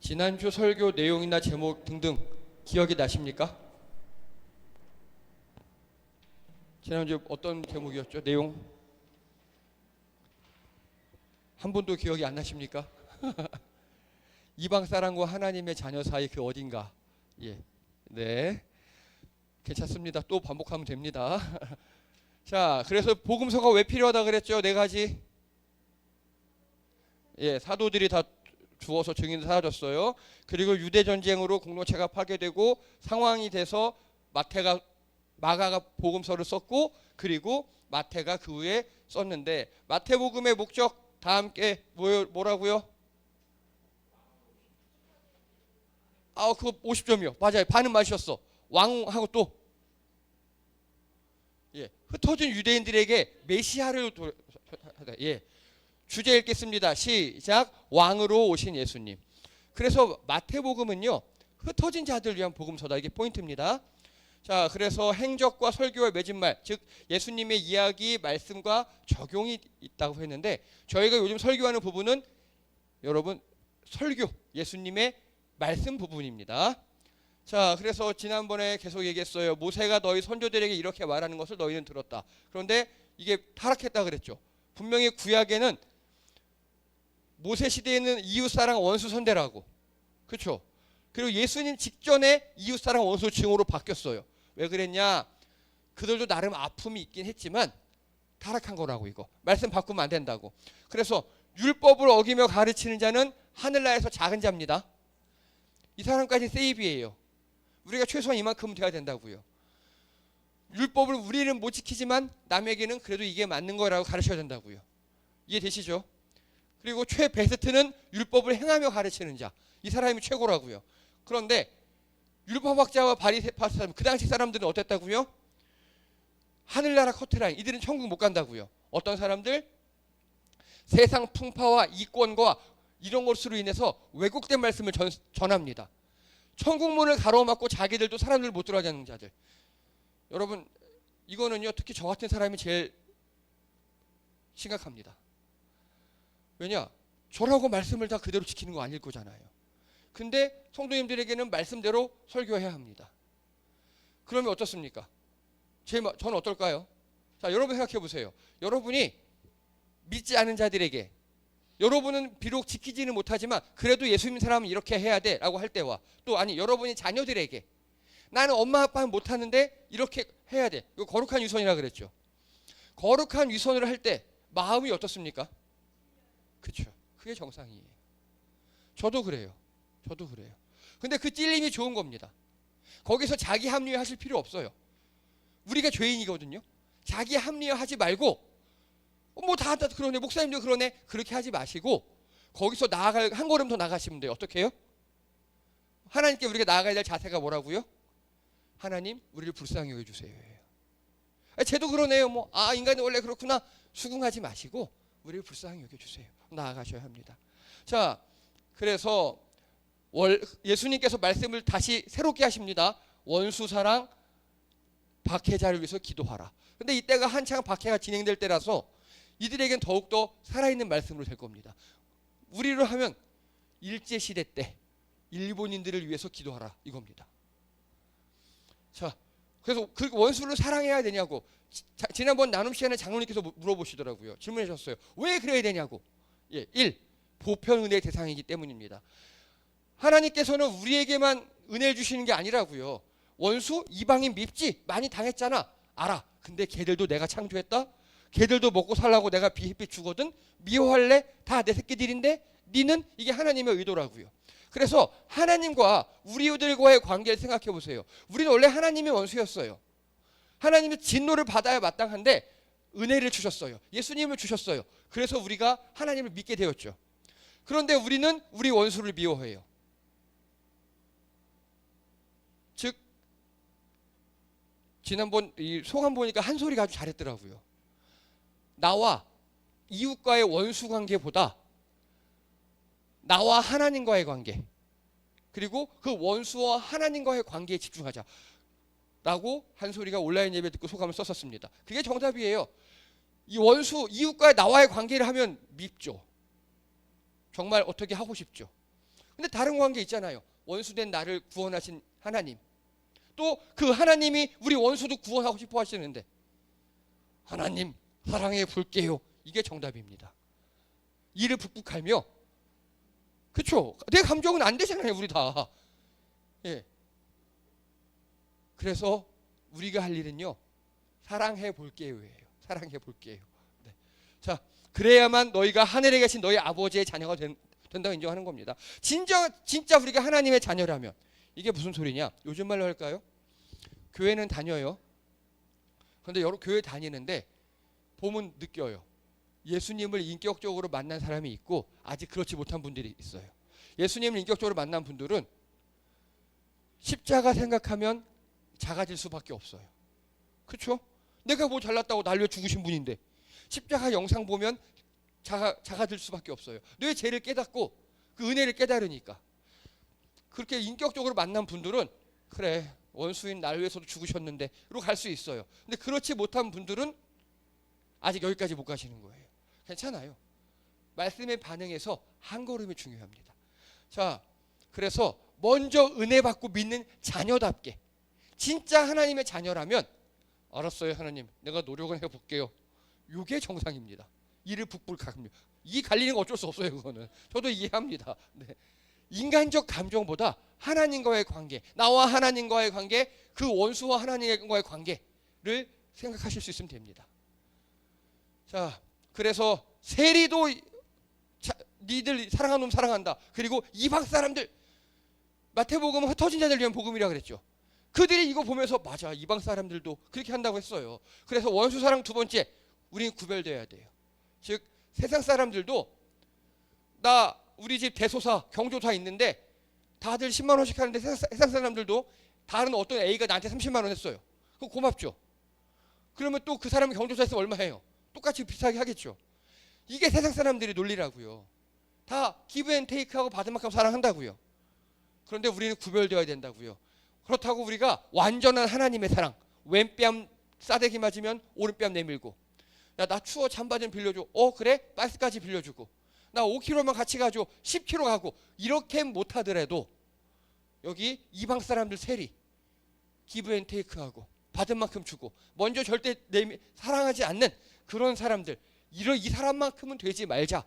지난주 설교 내용이나 제목 등등 기억이 나십니까? 지난주 어떤 제목이었죠? 내용? 한 분도 기억이 안 나십니까? 이방 사람과 하나님의 자녀 사이 그 어딘가. 예, 네, 괜찮습니다. 또 반복하면 됩니다. 자, 그래서 복음서가 왜 필요하다 그랬죠? 네 가지. 예, 사도들이 다 죽어서 증인을 사라졌어요. 그리고 유대 전쟁으로 공동체가 파괴되고 상황이 돼서 마가가 복음서를 썼고, 그리고 마태가 그 후에 썼는데, 마태복음의 목적 다 함께 뭐라고요? 그거 50점이요. 맞아요. 반은 맞으셨어. 왕하고 또 흩어진 유대인들에게 메시아를 예. 주제 읽겠습니다. 시작. 왕으로 오신 예수님. 그래서 마태복음은요, 흩어진 자들 위한 복음서다. 이게 포인트입니다. 자, 그래서 행적과 설교와 맺은 말, 즉 예수님의 이야기, 말씀과 적용이 있다고 했는데, 저희가 요즘 설교하는 부분은 여러분 설교, 예수님의 말씀 부분입니다. 자, 그래서 지난번에 계속 얘기했어요. 모세가 너희 선조들에게 이렇게 말하는 것을 너희는 들었다. 그런데 이게 타락했다 그랬죠. 분명히 구약에는 모세 시대에는 이웃사랑 원수선대라고, 그렇죠? 그리고 예수님 직전에 이웃사랑 원수 증오로 바뀌었어요. 왜 그랬냐? 그들도 나름 아픔이 있긴 했지만 타락한 거라고. 이거 말씀 바꾸면 안 된다고. 그래서 율법을 어기며 가르치는 자는 하늘나라에서 작은 자입니다. 이 사람까지 세이비예요. 우리가 최소한 이만큼은 돼야 된다고요. 율법을 우리는 못 지키지만 남에게는 그래도 이게 맞는 거라고 가르쳐야 된다고요. 이해되시죠? 그리고 최베스트는 율법을 행하며 가르치는 자. 이 사람이 최고라고요. 그런데 율법학자와 바리새파 사람, 그 당시 사람들은 어땠다고요? 하늘나라 커트라인. 이들은 천국 못 간다고요. 어떤 사람들? 세상 풍파와 이권과 이런 것으로 인해서 왜곡된 말씀을 전합니다. 천국문을 가로막고 자기들도 사람들 못 들어가게 하는 자들. 여러분, 이거는요, 특히 저 같은 사람이 제일 심각합니다. 왜냐? 저라고 말씀을 다 그대로 지키는 거 아닐 거잖아요. 근데 성도님들에게는 말씀대로 설교해야 합니다. 그러면 어떻습니까? 저는 어떨까요? 자, 여러분 생각해 보세요. 여러분이 믿지 않은 자들에게, 여러분은 비록 지키지는 못하지만 그래도 예수 믿는 사람은 이렇게 해야 돼 라고 할 때와, 또 아니 여러분이 자녀들에게 나는 엄마 아빠는 못하는데 이렇게 해야 돼. 이거 거룩한 위선이라 그랬죠. 거룩한 위선을 할 때 마음이 어떻습니까? 그렇죠. 그게 정상이에요. 저도 그래요. 근데 그 찔림이 좋은 겁니다. 거기서 자기 합리화하실 필요 없어요. 우리가 죄인이거든요. 자기 합리화하지 말고 뭐 다 그러네, 목사님도 그러네, 그렇게 하지 마시고 거기서 한 걸음 더 나가시면 돼요. 어떻게 해요? 하나님께 우리가 나아가야 될 자세가 뭐라고요? 하나님, 우리를 불쌍히 여겨주세요. 쟤도 그러네요. 인간이 원래 그렇구나. 수긍하지 마시고 우리를 불쌍히 여겨주세요. 나아가셔야 합니다. 자, 그래서 예수님께서 말씀을 다시 새롭게 하십니다. 원수사랑, 박해자를 위해서 기도하라. 근데 이때가 한창 박해가 진행될 때라서 이들에겐 더욱더 살아있는 말씀으로 될 겁니다. 우리로 하면 일제시대 때 일본인들을 위해서 기도하라 이겁니다. 자, 그래서 그 원수를 사랑해야 되냐고, 지난번 나눔 시간에 장로님께서 물어보시더라고요. 질문해 주셨어요. 왜 그래야 되냐고. 1. 보편 은혜의 대상이기 때문입니다. 하나님께서는 우리에게만 은혜를 주시는 게 아니라고요. 원수 이방인 밉지, 많이 당했잖아, 알아. 근데 걔들도 내가 창조했다. 걔들도 먹고 살라고 내가 햇빛 주거든. 미워할래? 다 내 새끼들인데 니는, 이게 하나님의 의도라고요. 그래서 하나님과 우리들과의 관계를 생각해 보세요. 우리는 원래 하나님의 원수였어요. 하나님의 진노를 받아야 마땅한데 은혜를 주셨어요. 예수님을 주셨어요. 그래서 우리가 하나님을 믿게 되었죠. 그런데 우리는 우리 원수를 미워해요. 즉, 지난번 이 소감 보니까 한 소리가 아주 잘했더라고요. 나와 이웃과의 원수 관계보다 나와 하나님과의 관계, 그리고 그 원수와 하나님과의 관계에 집중하자 라고 한 소리가 온라인 예배 듣고 소감을 썼었습니다. 그게 정답이에요. 이 원수, 이웃과 나와의 관계를 하면 밉죠. 정말 어떻게 하고 싶죠. 근데 다른 관계 있잖아요. 원수된 나를 구원하신 하나님. 또 그 하나님이 우리 원수도 구원하고 싶어 하시는데 하나님 사랑해 볼게요. 이게 정답입니다. 이를 북북 갈며, 그렇죠? 내 감정은 안 되잖아요, 우리 다. 예. 그래서 우리가 할 일은요, 사랑해 볼게요예요. 사랑해 볼게요. 네. 자, 그래야만 너희가 하늘에 계신 너희 아버지의 자녀가 된다고 인정하는 겁니다. 진짜 우리가 하나님의 자녀라면, 이게 무슨 소리냐? 요즘 말로 할까요? 교회는 다녀요. 그런데 여러 교회 다니는데 보면 느껴요. 예수님을 인격적으로 만난 사람이 있고 아직 그렇지 못한 분들이 있어요. 예수님을 인격적으로 만난 분들은 십자가 생각하면 작아질 수밖에 없어요. 그렇죠? 내가 뭐 잘났다고 날려 죽으신 분인데 십자가 영상 보면 작아질 수밖에 없어요. 내 죄를 깨닫고 그 은혜를 깨달으니까. 그렇게 인격적으로 만난 분들은 그래 원수인 날 위해서도 죽으셨는데 로 갈 수 있어요. 근데 그렇지 못한 분들은 아직 여기까지 못 가시는 거예요. 괜찮아요. 말씀에 반응해서 한 걸음이 중요합니다. 자, 그래서 먼저 은혜 받고 믿는 자녀답게, 진짜 하나님의 자녀라면 알았어요 하나님 내가 노력을 해볼게요. 이게 정상입니다. 이를 북불 가며, 이 갈리는 거 어쩔 수 없어요. 그거는 저도 이해합니다. 네. 인간적 감정보다 하나님과의 관계, 나와 하나님과의 관계, 그 원수와 하나님과의 관계를 생각하실 수 있으면 됩니다. 자, 그래서 세리도 니들 사랑하는 놈 사랑한다. 그리고 이방 사람들, 마태복음은 흩어진 자들 위한 복음이라 그랬죠. 그들이 이거 보면서 맞아 이방 사람들도 그렇게 한다고 했어요. 그래서 원수 사랑 두 번째, 우리는 구별돼야 돼요. 즉 세상 사람들도 우리 집 대소사 경조사 있는데 다들 10만 원씩 하는데 세상 사람들도 다른 어떤 A가 나한테 30만 원 했어요. 그거 고맙죠. 그러면 또 그 사람이 경조사에서 얼마 해요? 똑같이 비슷하게 하겠죠. 이게 세상 사람들이 논리라고요. 다 기브 앤 테이크하고 받은 만큼 사랑한다고요. 그런데 우리는 구별되어야 된다고요. 그렇다고 우리가 완전한 하나님의 사랑, 왼뺨 싸대기 맞으면 오른뺨 내밀고, 야 나 추워 잠바 좀 빌려줘. 그래? 박스까지 빌려주고, 나 5kg만 같이 가줘. 10kg 가고, 이렇게 못하더라도 여기 이방 사람들 세리 기브 앤 테이크하고 받은 만큼 주고 먼저 절대 사랑하지 않는 그런 사람들, 이 사람만큼은 되지 말자.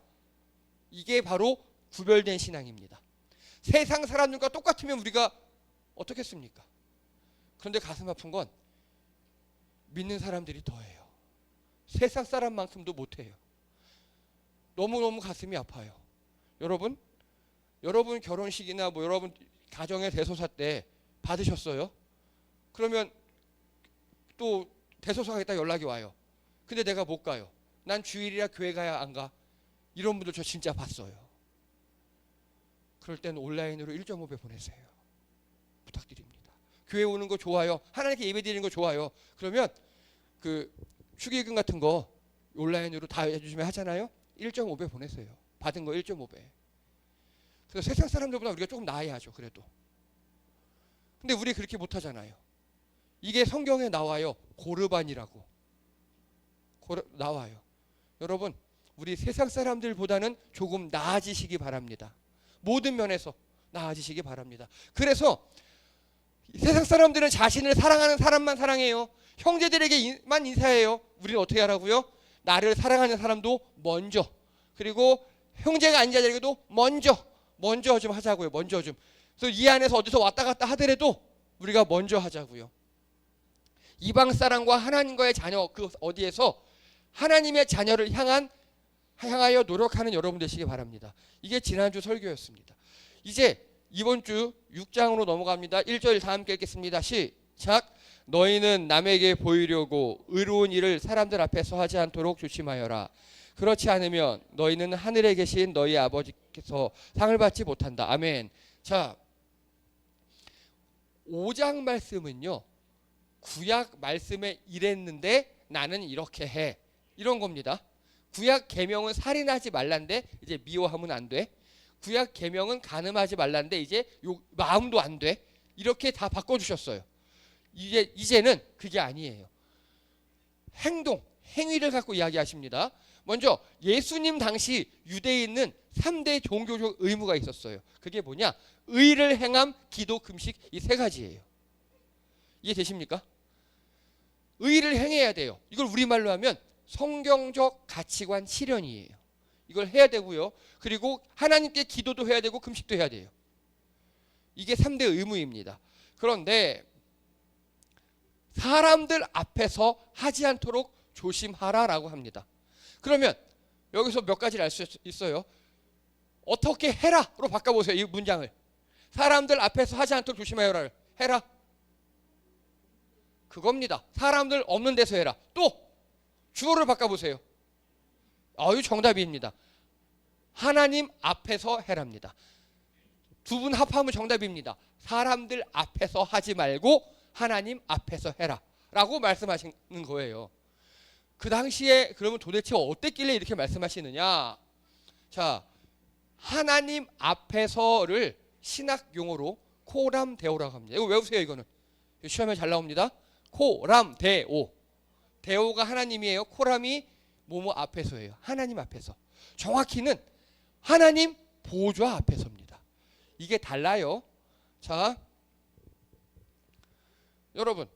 이게 바로 구별된 신앙입니다. 세상 사람들과 똑같으면 우리가 어떻겠습니까? 그런데 가슴 아픈 건 믿는 사람들이 더해요. 세상 사람만큼도 못해요. 너무너무 가슴이 아파요. 여러분 결혼식이나 뭐 여러분 가정의 대소사 때 받으셨어요? 그러면 또 대소사가 있다 연락이 와요. 근데 내가 못 가요. 난 주일이라 교회 가야 안 가. 이런 분들 저 진짜 봤어요. 그럴 때는 온라인으로 1.5배 보내세요. 부탁드립니다. 교회 오는 거 좋아요. 하나님께 예배 드리는 거 좋아요. 그러면 그 축의금 같은 거 온라인으로 다 요즘에 하잖아요. 1.5배 보내세요. 받은 거 1.5배. 그래서 세상 사람들보다 우리가 조금 나아야죠. 그래도. 근데 우리 그렇게 못하잖아요. 이게 성경에 나와요. 고르반이라고. 나와요. 여러분 우리 세상 사람들보다는 조금 나아지시기 바랍니다. 모든 면에서 나아지시기 바랍니다. 그래서 세상 사람들은 자신을 사랑하는 사람만 사랑해요. 형제들에게만 인사해요. 우리는 어떻게 하라고요? 나를 사랑하는 사람도 먼저, 그리고 형제가 아닌 자들에게도 먼저 좀 하자고요. 먼저 좀. 그래서 이 안에서 어디서 왔다 갔다 하더라도 우리가 먼저 하자고요. 이방 사람과 하나님과의 자녀, 그 어디에서 하나님의 자녀를 향하여 노력하는 여러분 되시기 바랍니다. 이게 지난주 설교였습니다. 이제 이번 주 6장으로 넘어갑니다. 1절 다 함께 읽겠습니다. 시작. 너희는 남에게 보이려고 의로운 일을 사람들 앞에서 하지 않도록 조심하여라. 그렇지 않으면 너희는 하늘에 계신 너희 아버지께서 상을 받지 못한다. 아멘. 자, 5장 말씀은요, 구약 말씀에 이랬는데 나는 이렇게 해, 이런 겁니다. 구약 계명은 살인하지 말란데 이제 미워하면 안 돼. 구약 계명은 간음하지 말란데 이제 마음도 안 돼. 이렇게 다 바꿔주셨어요. 이제는 그게 아니에요. 행위를 갖고 이야기하십니다. 먼저 예수님 당시 유대인은 3대 종교적 의무가 있었어요. 그게 뭐냐? 의를 행함, 기도, 금식, 이 세 가지예요. 이해되십니까? 의를 행해야 돼요. 이걸 우리말로 하면 성경적 가치관 실현이에요. 이걸 해야 되고요. 그리고 하나님께 기도도 해야 되고 금식도 해야 돼요. 이게 3대 의무입니다. 그런데 사람들 앞에서 하지 않도록 조심하라라고 합니다. 그러면 여기서 몇 가지를 알 수 있어요. 어떻게 해라로 바꿔보세요. 이 문장을. 사람들 앞에서 하지 않도록 조심하여라. 해라. 그겁니다. 사람들 없는 데서 해라. 또 주어를 바꿔보세요. 이거 정답입니다. 하나님 앞에서 해랍니다. 두 분 합하면 정답입니다. 사람들 앞에서 하지 말고 하나님 앞에서 해라 라고 말씀하시는 거예요. 그 당시에 그러면 도대체 어땠길래 이렇게 말씀하시느냐. 자, 하나님 앞에서를 신학 용어로 코람데오라고 합니다. 이거 외우세요. 이거는 시험에 잘 나옵니다. 코람데오. 데오가 하나님이에요. 코람이 뭐뭐 앞에서예요. 하나님 앞에서. 정확히는 하나님 보좌 앞에서입니다. 이게 달라요. 자, 여러분,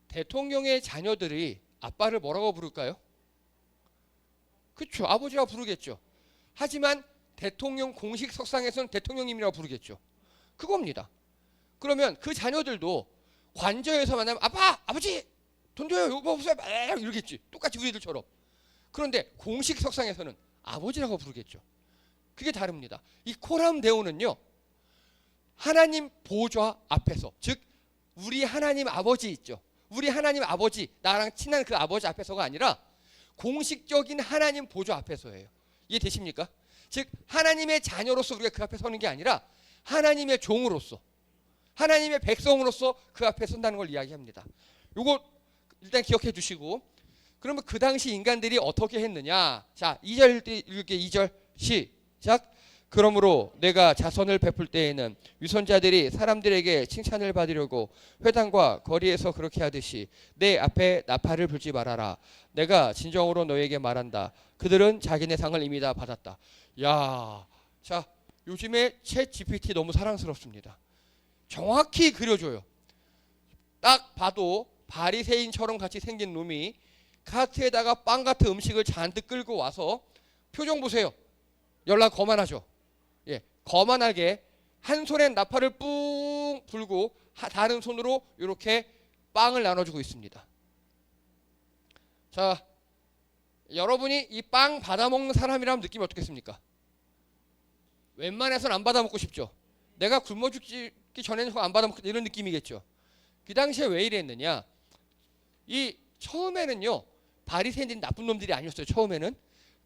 대통령의 자녀들이 아빠를 뭐라고 부를까요? 그렇죠. 아버지라고 부르겠죠. 하지만 대통령 공식 석상에서는 대통령님이라고 부르겠죠. 그겁니다. 그러면 그 자녀들도 관저에서 만나면 아빠, 아버지, 돈 줘요. 이거 없어요. 이러겠지. 똑같이 우리들처럼. 그런데 공식 석상에서는 아버지라고 부르겠죠. 그게 다릅니다. 이 코람데오는요, 하나님 보좌 앞에서, 즉 우리 하나님 아버지 있죠. 우리 하나님 아버지, 나랑 친한 그 아버지 앞에서가 아니라 공식적인 하나님 보좌 앞에서예요. 이해되십니까? 즉 하나님의 자녀로서 우리가 그 앞에 서는 게 아니라 하나님의 종으로서, 하나님의 백성으로서 그 앞에 선다는 걸 이야기합니다. 요거 일단 기억해 주시고, 그러면 그 당시 인간들이 어떻게 했느냐. 자, 2절 읽을게. 2절 시작. 그러므로 내가 자선을 베풀 때에는 위선자들이 사람들에게 칭찬을 받으려고 회당과 거리에서 그렇게 하듯이 내 앞에 나팔을 불지 말아라. 내가 진정으로 너에게 말한다. 그들은 자기네 상을 이미 다 받았다. 야, 자, 요즘에 챗 GPT 너무 사랑스럽습니다. 정확히 그려줘요. 딱 봐도 바리새인처럼 같이 생긴 놈이 카트에다가 빵 같은 음식을 잔뜩 끌고 와서 표정 보세요. 연락 거만하죠. 예, 거만하게 한 손에 나팔을 뿡 불고 다른 손으로 이렇게 빵을 나눠주고 있습니다. 자, 여러분이 이 빵 받아먹는 사람이라면 느낌이 어떻겠습니까? 웬만해서는 안 받아먹고 싶죠. 내가 굶어 죽기 전에는 안 받아먹고 이런 느낌이겠죠. 그 당시에 왜 이랬느냐. 이 처음에는요, 바리새인들이 나쁜 놈들이 아니었어요. 처음에는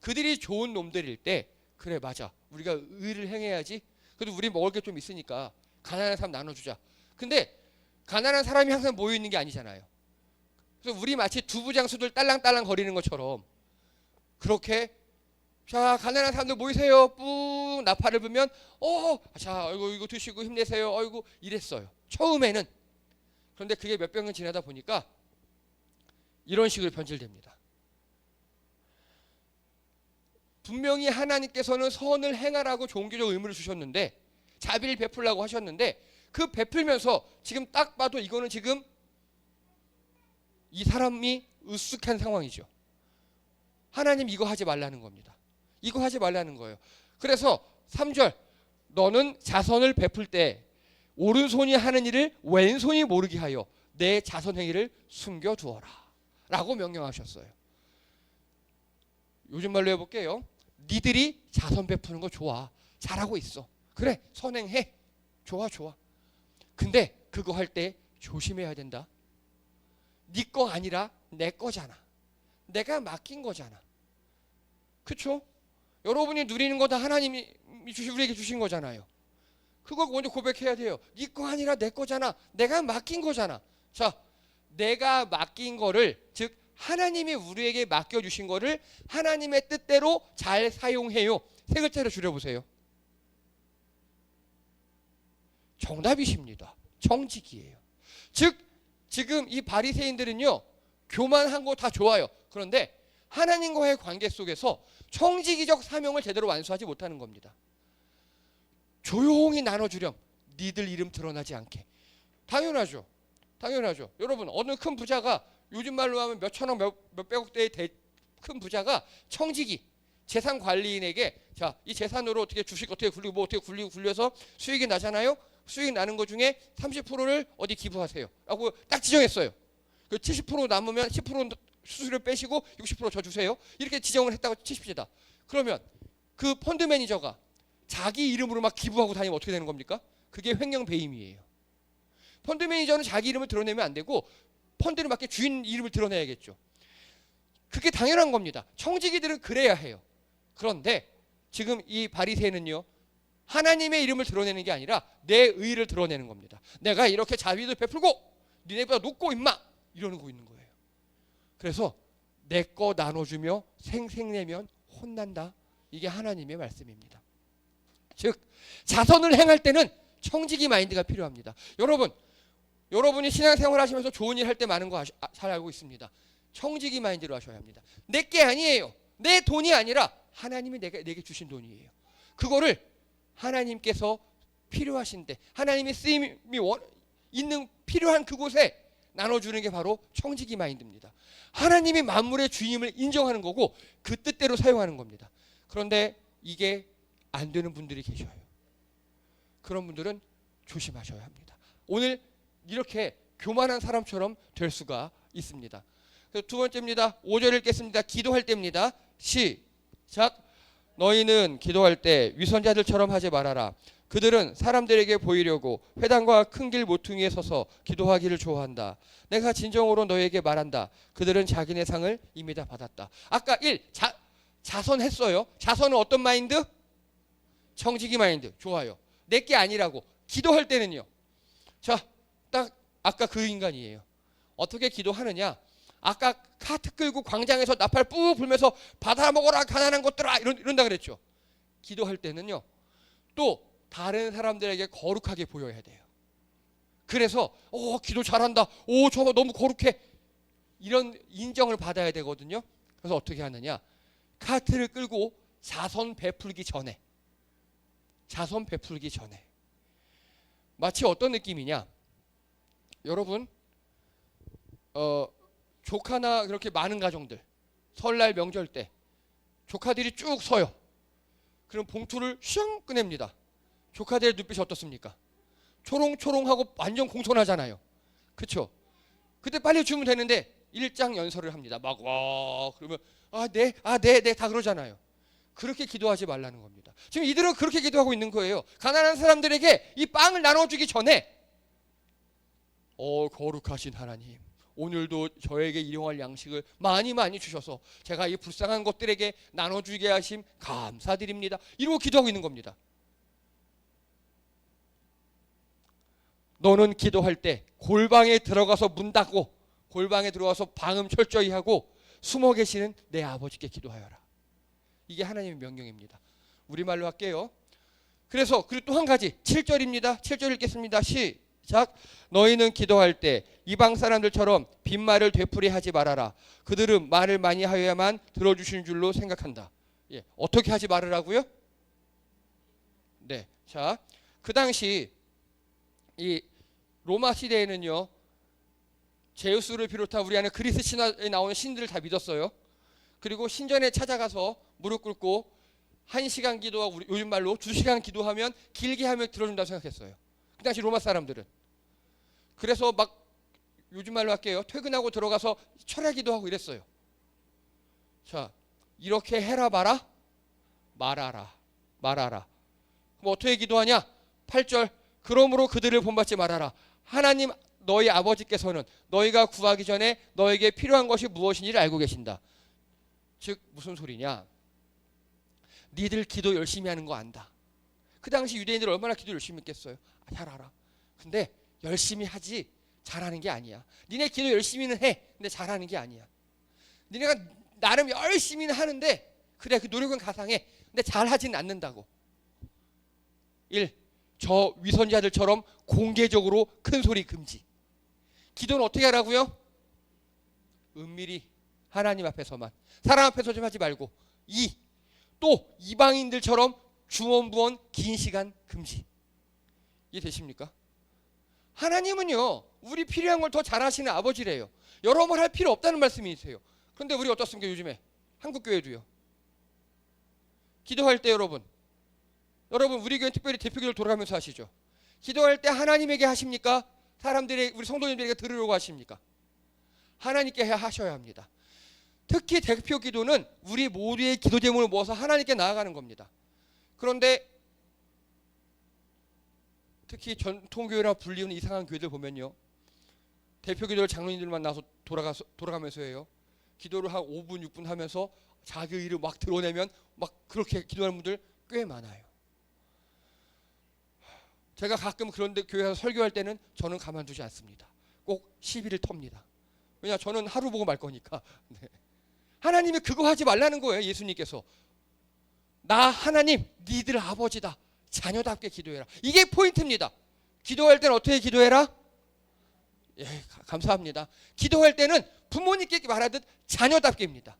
그들이 좋은 놈들일 때, 그래 맞아, 우리가 의를 행해야지. 그래도 우리 먹을 게 좀 있으니까 가난한 사람 나눠주자. 근데 가난한 사람이 항상 모여 있는 게 아니잖아요. 그래서 우리 마치 두부장수들 딸랑딸랑 거리는 것처럼 그렇게, 자, 가난한 사람들 모이세요. 뿡 나팔을 불면 자, 이거 드시고 힘내세요. 이랬어요. 처음에는. 그런데 그게 몇 병은 지나다 보니까 이런 식으로 변질됩니다. 분명히 하나님께서는 선을 행하라고 종교적 의무를 주셨는데, 자비를 베풀라고 하셨는데, 그 베풀면서 지금 딱 봐도 이거는 지금 이 사람이 으쓱한 상황이죠. 하나님 이거 하지 말라는 겁니다. 이거 하지 말라는 거예요. 그래서 3절, 너는 자선을 베풀 때 오른손이 하는 일을 왼손이 모르게 하여 내 자선 행위를 숨겨두어라 라고 명령하셨어요. 요즘 말로 해볼게요. 니들이 자선 베푸는 거 좋아. 잘하고 있어. 그래, 선행해. 좋아. 근데 그거 할 때 조심해야 된다. 네 거 아니라 내 거잖아. 내가 맡긴 거잖아. 그쵸? 여러분이 누리는 거 다 하나님이 우리에게 주신 거잖아요. 그걸 먼저 고백해야 돼요. 네 거 아니라 내 거잖아. 내가 맡긴 거잖아. 자, 내가 맡긴 거를, 즉 하나님이 우리에게 맡겨주신 거를 하나님의 뜻대로 잘 사용해요. 세 글자로 줄여보세요. 정답이십니다. 정직이에요. 즉 지금 이 바리새인들은요, 교만한 거 다 좋아요. 그런데 하나님과의 관계 속에서 청지기적 사명을 제대로 완수하지 못하는 겁니다. 조용히 나눠주렴. 니들 이름 드러나지 않게. 당연하죠. 당연하죠. 여러분, 어느 큰 부자가 요즘 말로 하면 몇 천억 몇백억 대의 큰 부자가 청지기 재산 관리인에게 자, 이 재산으로 어떻게 주식 어떻게 굴리고 뭐 어떻게 굴려서 수익이 나잖아요. 수익 나는 것 중에 30%를 어디 기부하세요 라고 딱 지정했어요. 그 70% 남으면 10% 수수료 빼시고 60% 저 주세요. 이렇게 지정을 했다고 치십시다. 그러면 그 펀드 매니저가 자기 이름으로 막 기부하고 다니면 어떻게 되는 겁니까? 그게 횡령 배임이에요. 펀드 매니저는 자기 이름을 드러내면 안 되고 펀드를 맡긴 주인 이름을 드러내야겠죠. 그게 당연한 겁니다. 청지기들은 그래야 해요. 그런데 지금 이 바리새인은요, 하나님의 이름을 드러내는 게 아니라 내 의를 드러내는 겁니다. 내가 이렇게 자비를 베풀고 니네보다 높고 임마 이러는 거 있는 거예요. 그래서 내 거 나눠주며 생색내면 혼난다. 이게 하나님의 말씀입니다. 즉 자선을 행할 때는 청지기 마인드가 필요합니다. 여러분이 신앙생활 하시면서 좋은 일 할 때 많은 거 잘 알고 있습니다. 청지기 마인드로 하셔야 합니다. 내 게 아니에요. 내 돈이 아니라 하나님이 내게 주신 돈이에요. 그거를 하나님께서 필요하신데 하나님의 쓰임이 있는 필요한 그곳에 나눠주는 게 바로 청지기 마인드입니다. 하나님이 만물의 주임을 인정하는 거고 그 뜻대로 사용하는 겁니다. 그런데 이게 안 되는 분들이 계셔요. 그런 분들은 조심하셔야 합니다. 오늘 이렇게 교만한 사람처럼 될 수가 있습니다. 두 번째입니다. 5절 읽겠습니다. 기도할 때입니다. 시작. 너희는 기도할 때 위선자들처럼 하지 말아라. 그들은 사람들에게 보이려고 회당과 큰 길 모퉁이에 서서 기도하기를 좋아한다. 내가 진정으로 너희에게 말한다. 그들은 자기네 상을 이미 다 받았다. 아까 1. 자선했어요. 자선은 어떤 마인드? 청지기 마인드. 좋아요. 내게 아니라고. 기도할 때는요. 자, 딱 아까 그 인간이에요. 어떻게 기도하느냐? 아까 카트 끌고 광장에서 나팔 뿌 불면서 받아 먹어라 가난한 것들아 이런다 그랬죠. 기도할 때는요. 또 다른 사람들에게 거룩하게 보여야 돼요. 그래서 기도 잘한다. 저거 너무 거룩해. 이런 인정을 받아야 되거든요. 그래서 어떻게 하느냐? 카트를 끌고 자선 베풀기 전에 마치 어떤 느낌이냐? 여러분 조카나 그렇게 많은 가정들 설날 명절 때 조카들이 쭉 서요. 그럼 봉투를 슝 꺼냅니다. 조카들의 눈빛이 어떻습니까? 초롱초롱하고 완전 공손하잖아요. 그렇죠? 그때 빨리 주면 되는데 일장연설을 합니다. 막 와 그러면 네 다 그러잖아요. 그렇게 기도하지 말라는 겁니다. 지금 이들은 그렇게 기도하고 있는 거예요. 가난한 사람들에게 이 빵을 나눠주기 전에 거룩하신 하나님, 오늘도 저에게 일용할 양식을 많이 주셔서 제가 이 불쌍한 것들에게 나눠주게 하심 감사드립니다. 이러고 기도하고 있는 겁니다. 너는 기도할 때 골방에 들어가서 문 닫고 골방에 들어가서 방음 철저히 하고 숨어 계시는 내 아버지께 기도하여라. 이게 하나님의 명령입니다. 우리말로 할게요. 그래서 그리고 또 한 가지 7절입니다. 7절 읽겠습니다. 시작. 너희는 기도할 때 이방 사람들처럼 빈말을 되풀이하지 말아라. 그들은 말을 많이 하여야만 들어주시는 줄로 생각한다. 예, 어떻게 하지 말으라고요? 네, 자, 그 당시 이 로마 시대에는요, 제우스를 비롯한 우리 안에 그리스 신화에 나오는 신들을 다 믿었어요. 그리고 신전에 찾아가서 무릎 꿇고 1시간 기도하고 요즘 말로 2시간 기도하면 길게 하면 들어준다고 생각했어요. 그 당시 로마 사람들은. 그래서 막 요즘 말로 할게요. 퇴근하고 들어가서 철야 기도하고 이랬어요. 자, 이렇게 해라 마라? 말아라. 그럼 어떻게 기도하냐? 8절. 그러므로 그들을 본받지 말아라. 하나님 너희 아버지께서는 너희가 구하기 전에 너에게 필요한 것이 무엇인지를 알고 계신다. 즉 무슨 소리냐? 니들 기도 열심히 하는 거 안다. 그 당시 유대인들 얼마나 기도 열심히 했겠어요? 잘 알아. 근데 열심히 하지 잘하는 게 아니야. 니네 기도 열심히는 해. 근데 잘하는 게 아니야. 니네가 나름 열심히는 하는데 그래 그 노력은 가상해. 근데 잘하진 않는다고. 1. 저 위선자들처럼 공개적으로 큰 소리 금지. 기도는 어떻게 하라고요? 은밀히 하나님 앞에서만. 사람 앞에서 좀 하지 말고. 2. 또 이방인들처럼 중언부언 긴 시간 금지. 이해되십니까? 하나님은요, 우리 필요한 걸 더 잘하시는 아버지래요. 여러 번 할 필요 없다는 말씀이세요. 그런데 우리 어떻습니까? 요즘에 한국교회도요. 기도할 때 여러분 우리 교회 특별히 대표기도를 돌아가면서 하시죠. 기도할 때 하나님에게 하십니까? 사람들이 우리 성도님들에게 들으려고 하십니까? 하나님께 하셔야 합니다. 특히 대표기도는 우리 모두의 기도 제목을 모아서 하나님께 나아가는 겁니다. 그런데 특히 전통교회라 불리는 이상한 교회들 보면요, 대표기도를 장로님들만 나와서 돌아가면서 해요. 기도를 한 5분 6분 하면서 자기 의를 막 드러내면 막 그렇게 기도하는 분들 꽤 많아요. 제가 가끔 그런데 교회에서 설교할 때는 저는 가만두지 않습니다. 꼭 시비를 텁니다. 왜냐, 저는 하루 보고 말 거니까. 네. 하나님이 그거 하지 말라는 거예요. 예수님께서 나 하나님 니들 아버지다, 자녀답게 기도해라. 이게 포인트입니다. 기도할 때는 어떻게 기도해라? 예, 감사합니다. 기도할 때는 부모님께 말하듯 자녀답게입니다.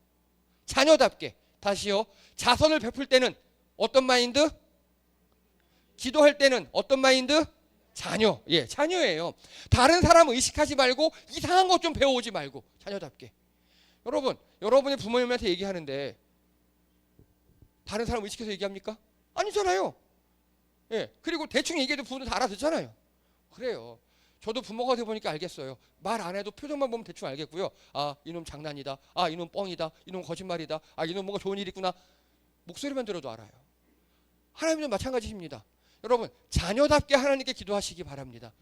자녀답게. 다시요. 자선을 베풀 때는 어떤 마인드? 기도할 때는 어떤 마인드? 자녀. 예, 자녀예요. 다른 사람 의식하지 말고 이상한 것 좀 배워오지 말고 자녀답게. 여러분이 부모님한테 얘기하는데 다른 사람 의식해서 얘기합니까? 아니잖아요. 예, 그리고 대충 얘기해도 부모들 다 알아듣잖아요. 그래요. 저도 부모가 되어보니까 알겠어요. 말 안 해도 표정만 보면 대충 알겠고요. 아, 이놈 장난이다. 아, 이놈 뻥이다. 이놈 거짓말이다. 아, 이놈 뭔가 좋은 일 있구나. 목소리만 들어도 알아요. 하나님도 마찬가지입니다. 여러분, 자녀답게 하나님께 기도하시기 바랍니다.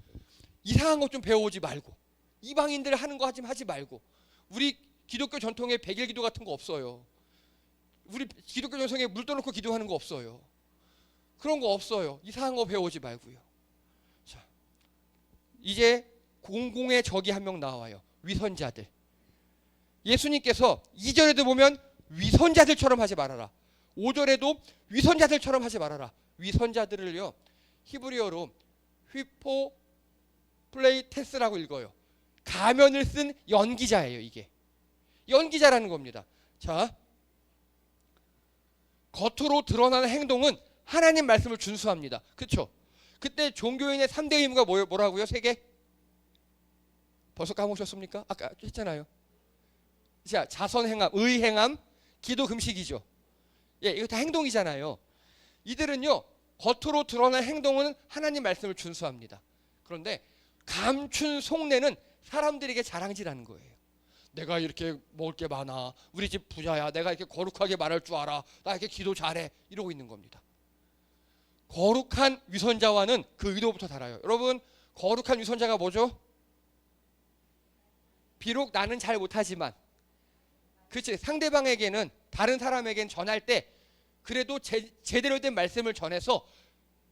이상한 것 좀 배워오지 말고, 이방인들 하는 거 하지 말고. 우리 기독교 전통에 백일 기도 같은 거 없어요. 우리 기독교 전통에 물 떠놓고 기도하는 거 없어요. 그런 거 없어요. 이상한 거 배워오지 말고요. 자, 이제 공공의 적이 한 명 나와요. 위선자들. 예수님께서 2절에도 보면 위선자들처럼 하지 말아라. 5절에도 위선자들처럼 하지 말아라. 위선자들을요, 히브리어로 휘포플레이테스라고 읽어요. 가면을 쓴 연기자예요. 이게 연기자라는 겁니다. 자, 겉으로 드러나는 행동은 하나님 말씀을 준수합니다. 그렇죠? 그때 종교인의 3대 의무가 뭐라고요? 3개? 벌써 까먹으셨습니까? 아까 했잖아요. 자, 자선행함, 의행함, 기도, 금식이죠. 예, 이거 다 행동이잖아요. 이들은요, 겉으로 드러난 행동은 하나님 말씀을 준수합니다. 그런데 감춘 속내는 사람들에게 자랑질하는 거예요. 내가 이렇게 먹을 게 많아. 우리 집 부자야. 내가 이렇게 거룩하게 말할 줄 알아. 나 이렇게 기도 잘해. 이러고 있는 겁니다. 거룩한 위선자와는 그 의도부터 달라요. 여러분, 거룩한 위선자가 뭐죠? 비록 나는 잘 못하지만, 그치, 상대방에게는, 다른 사람에게는 전할 때 그래도 제대로 된 말씀을 전해서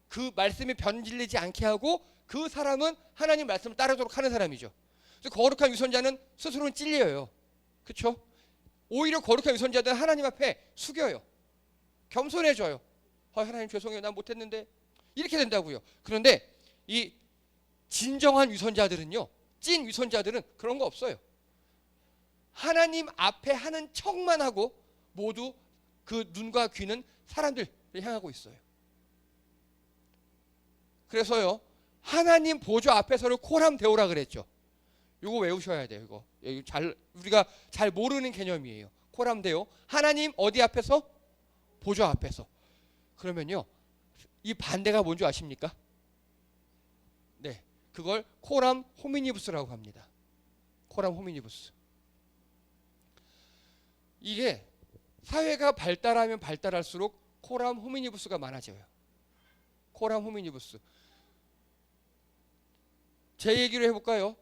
그 말씀이 변질되지 않게 하고 그 사람은 하나님 말씀을 따르도록 하는 사람이죠. 그래서 거룩한 위선자는 스스로는 찔려요. 그렇죠? 오히려 거룩한 위선자들은 하나님 앞에 숙여요. 겸손해져요. 하나님 죄송해요. 난 못했는데. 이렇게 된다고요. 그런데 이 진정한 위선자들은요, 찐 위선자들은 그런 거 없어요. 하나님 앞에 하는 척만 하고 모두 그 눈과 귀는 사람들을 향하고 있어요. 그래서요, 하나님 보좌 앞에서를 코람데오라 그랬죠. 이거 외우셔야 돼요. 이거 우리가 잘 모르는 개념이에요. 코람데오. 하나님 어디 앞에서? 보좌 앞에서. 그러면요, 이 반대가 뭔지 아십니까? 네, 그걸 코람 호미니부스라고 합니다. 코람 호미니부스. 이게 사회가 발달하면 발달할수록 코람 호미니부스가 많아져요. 코람 호미니부스. 제 얘기를 해볼까요?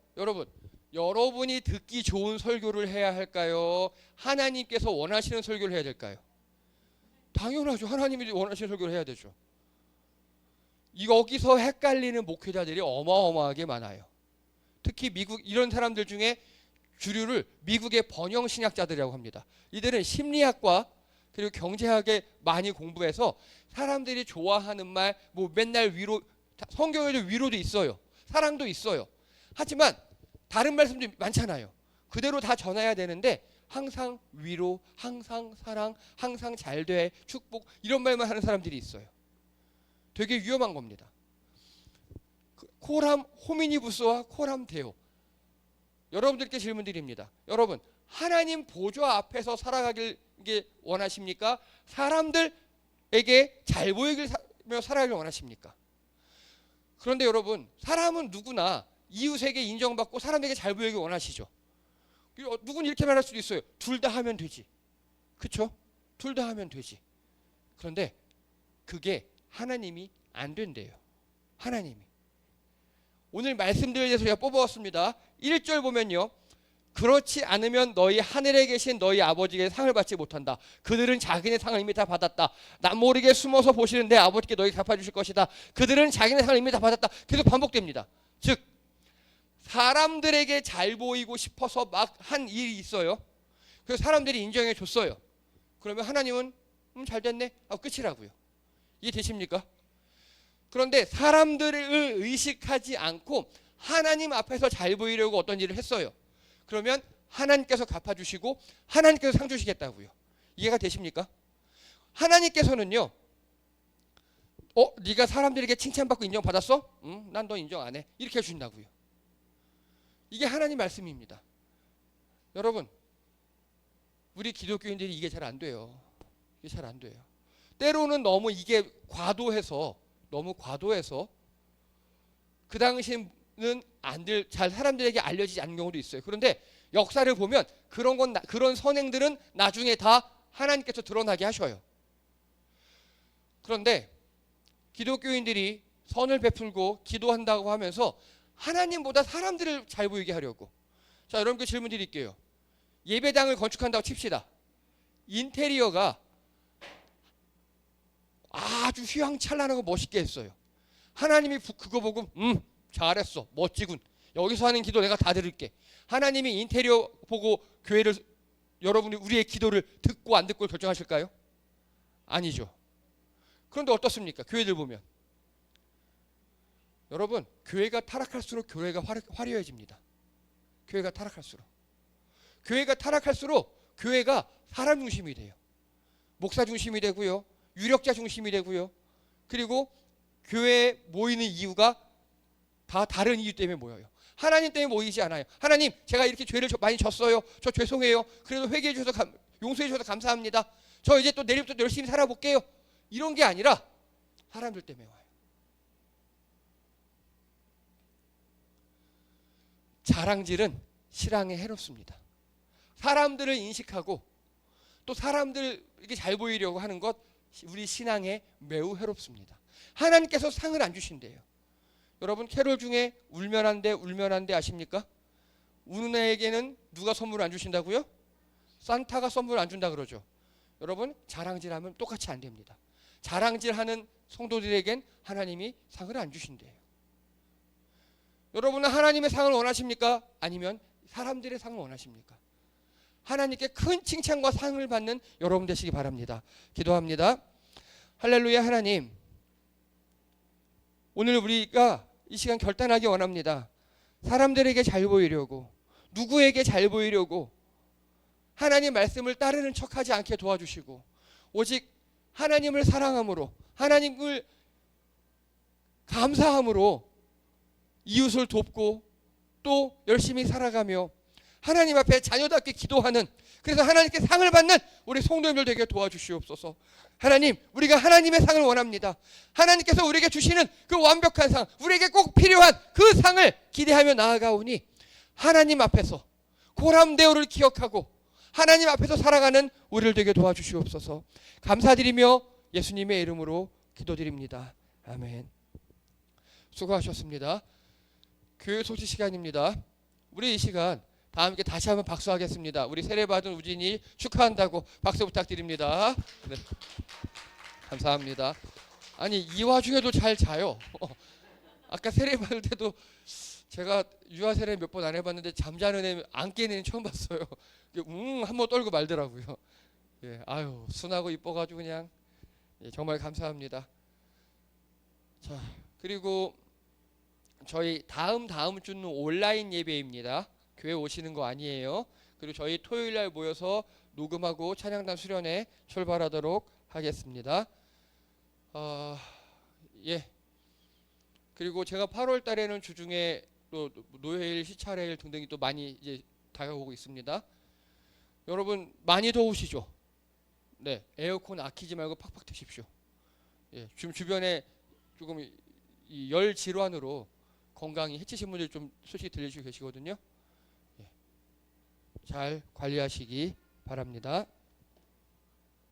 여러분이 듣기 좋은 설교를 해야 할까요? 하나님께서 원하시는 설교를 해야 될까요? 당연하죠. 하나님이 원하시는 설교를 해야 되죠. 여기서 헷갈리는 목회자들이 어마어마하게 많아요. 특히 미국, 이런 사람들 중에 주류를 미국의 번영 신학자들이라고 합니다. 이들은 심리학과 그리고 경제학에 많이 공부해서 사람들이 좋아하는 말, 뭐 맨날 위로, 성경에도 위로도 있어요. 사랑도 있어요. 하지만 다른 말씀도 많잖아요. 그대로 다 전해야 되는데 항상 위로, 항상 사랑, 항상 잘돼, 축복 이런 말만 하는 사람들이 있어요. 되게 위험한 겁니다. 코람 호미니부스와 코람 데오. 여러분들께 질문 드립니다. 여러분, 하나님 보좌 앞에서 살아가길 원하십니까? 사람들에게 잘 보이며 살아가길 원하십니까? 그런데 여러분, 사람은 누구나 이웃에게 인정받고 사람에게 잘 보이길 원하시죠. 누군 이렇게 말할 수도 있어요. 둘 다 하면 되지. 그렇죠? 둘 다 하면 되지. 그런데 그게 하나님이 안 된대요. 하나님이. 오늘 말씀드려서 제가 뽑아왔습니다. 1절 보면요. 그렇지 않으면 너희 하늘에 계신 너희 아버지에게 상을 받지 못한다. 그들은 자기네 상을 이미 다 받았다. 남 모르게 숨어서 보시는데 아버지께 너희 갚아주실 것이다. 그들은 자기네 상을 이미 다 받았다. 계속 반복됩니다. 즉 사람들에게 잘 보이고 싶어서 막 한 일이 있어요. 그래서 사람들이 인정해 줬어요. 그러면 하나님은 잘 됐네 하고 끝이라고요. 이해되십니까? 그런데 사람들을 의식하지 않고 하나님 앞에서 잘 보이려고 어떤 일을 했어요. 그러면 하나님께서 갚아주시고 하나님께서 상 주시겠다고요. 이해가 되십니까? 하나님께서는요. 네가 사람들에게 칭찬받고 인정받았어? 난 너 인정 안 해. 이렇게 해준다고요. 이게 하나님 말씀입니다. 여러분, 우리 기독교인들이 이게 잘 안 돼요. 이게 잘 안 돼요. 때로는 너무 이게 과도해서 그 당시에는 잘 사람들에게 알려지지 않는 경우도 있어요. 그런데 역사를 보면 그런 선행들은 나중에 다 하나님께서 드러나게 하셔요. 그런데 기독교인들이 선을 베풀고 기도한다고 하면서 하나님보다 사람들을 잘 보이게 하려고. 자, 여러분께 질문 드릴게요. 예배당을 건축한다고 칩시다. 인테리어가 아주 휘황찬란하고 멋있게 했어요. 하나님이 그거 보고 잘했어, 멋지군. 여기서 하는 기도 내가 다 들을게. 하나님이 인테리어 보고 교회를 여러분이 우리의 기도를 듣고 안 듣고 결정하실까요? 아니죠. 그런데 어떻습니까? 교회들 보면 여러분, 교회가 타락할수록 교회가 화려해집니다. 교회가 타락할수록 교회가 사람 중심이 돼요. 목사 중심이 되고요. 유력자 중심이 되고요. 그리고 교회에 모이는 이유가 다 다른 이유 때문에 모여요. 하나님 때문에 모이지 않아요. 하나님, 제가 이렇게 죄를 많이 졌어요. 저 죄송해요. 그래도 회개해 주셔서 용서해 주셔서 감사합니다. 저 이제 또 내일부터 열심히 살아볼게요. 이런 게 아니라 사람들 때문에 와요. 자랑질은 신앙에 해롭습니다. 사람들을 인식하고 또 사람들에게 잘 보이려고 하는 것 우리 신앙에 매우 해롭습니다. 하나님께서 상을 안 주신대요. 여러분, 캐롤 중에 울면한데 아십니까? 우는 애에게는 누가 선물을 안 주신다고요? 산타가 선물을 안 준다 그러죠. 여러분, 자랑질하면 똑같이 안 됩니다. 자랑질하는 성도들에겐 하나님이 상을 안 주신대요. 여러분은 하나님의 상을 원하십니까? 아니면 사람들의 상을 원하십니까? 하나님께 큰 칭찬과 상을 받는 여러분 되시기 바랍니다. 기도합니다. 할렐루야. 하나님, 오늘 우리가 이 시간 결단하기 원합니다. 사람들에게 잘 보이려고, 누구에게 잘 보이려고 하나님 말씀을 따르는 척하지 않게 도와주시고, 오직 하나님을 사랑함으로, 하나님을 감사함으로 이웃을 돕고 또 열심히 살아가며 하나님 앞에 자녀답게 기도하는, 그래서 하나님께 상을 받는 우리 성도님들 되게 도와주시옵소서. 하나님, 우리가 하나님의 상을 원합니다. 하나님께서 우리에게 주시는 그 완벽한 상, 우리에게 꼭 필요한 그 상을 기대하며 나아가오니 하나님 앞에서 고람대오를 기억하고 하나님 앞에서 살아가는 우리를 되게 도와주시옵소서. 감사드리며 예수님의 이름으로 기도드립니다. 아멘. 수고하셨습니다. 교회 소식 시간입니다. 우리 이 시간 다 함께 다시 한번 박수하겠습니다. 우리 세례받은 우진이 축하한다고 박수 부탁드립니다. 네. 감사합니다. 아니, 이 와중에도 잘 자요. 아까 세례받을 때도 제가 유아 세례 몇 번 안 해봤는데 잠자는 애, 안 깨는 애 처음 봤어요. 한번 떨고 말더라고요. 예, 아유, 순하고 이뻐가지고 그냥 정말 감사합니다. 자, 그리고 저희 다음 주는 온라인 예배입니다. 교회 오시는 거 아니에요. 그리고 저희 토요일 날 모여서 녹음하고 찬양단 수련회 출발하도록 하겠습니다. 예. 그리고 제가 8월 달에는 주중에 또 노회일, 시찰회일 등등이 또 많이 이제 다가오고 있습니다. 여러분 많이 더우시죠? 네, 에어컨 아끼지 말고 팍팍 트십시오. 예, 지금 주변에 조금 이 열 질환으로 건강이 해치신 분들 좀 소식 들려주고 계시거든요. 예, 잘 관리하시기 바랍니다.